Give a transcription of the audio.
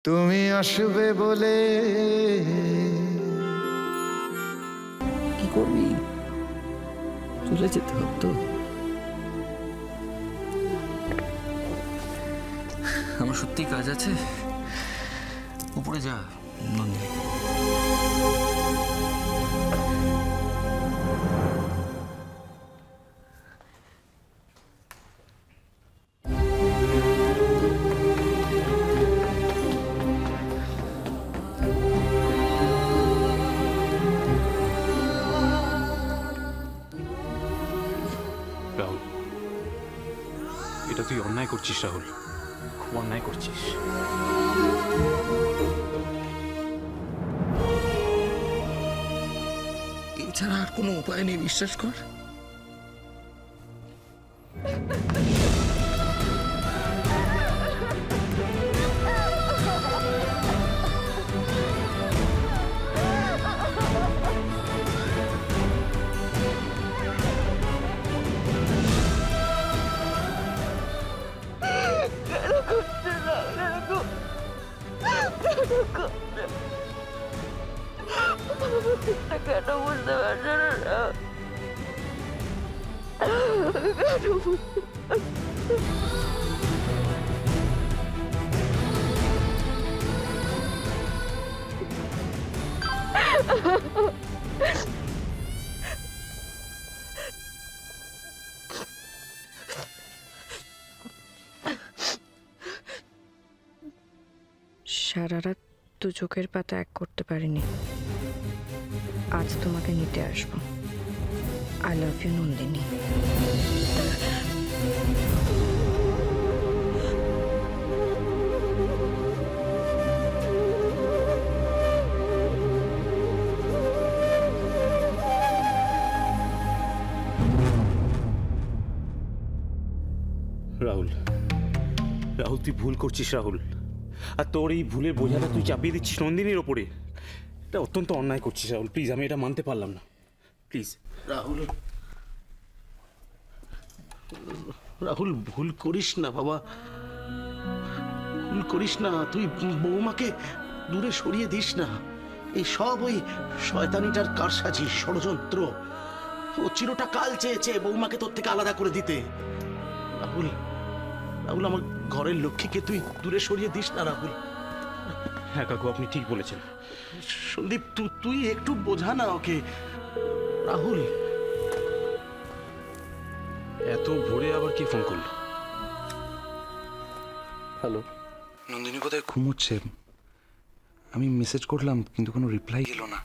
তুমি আসবে বলে। কি করবি? চলে যেতে হবে তো। আমার সত্যি কাজ আছে, উপরে যা নন্দিনী। রাহুল, এটা তুই অন্যায় করছিস রাহুল, খুব অন্যায় করছিস। এছাড়া আর কোনো উপায় নেই, বিশ্বাস কর। কেন বুঝতে পারছো না? সারা রাত তো চোখের পাতা এক করতে পারিনি, আজ তোমাকে নিতে আসবো। I love you Nandini. Rahul, Rahul তুই ভুল করছিস রাহুল, আর তোর এই ভুলের বোঝাটা তুই চাপিয়ে দিচ্ছিস নন্দিনীর ওপরে। এটা অত্যন্ত অন্যায় করছিস রাহুল, প্লিজ, আমি এটা মানতে পারলাম না, প্লিজ। রাহুল, রাহুল ভুল করিস না বাবা, ভুল করিস না। তুই বৌমাকে দূরে সরিয়ে দিস না। এই সব ওই শয়তানিটার কারসাজি, ষড়যন্ত্র। ও চিরটা কাল চেয়েছে বৌমাকে তোর থেকে আলাদা করে দিতে। রাহুল, রাহুল আমার ঘরের লক্ষ্মীকে তুই দূরে সরিয়ে দিস না রাহুল। হ্যাঁ কাকু, আপনি ঠিক বলেছেন। সন্দীপ, তুই একটু বোঝা না ওকে। রাহুল, এত ভোরে আবার কে ফোন করলো? হ্যালো, নন্দিনী কোথায় ঘুমোচ্ছে? আমি মেসেজ করলাম কিন্তু কোনো রিপ্লাই এলো না।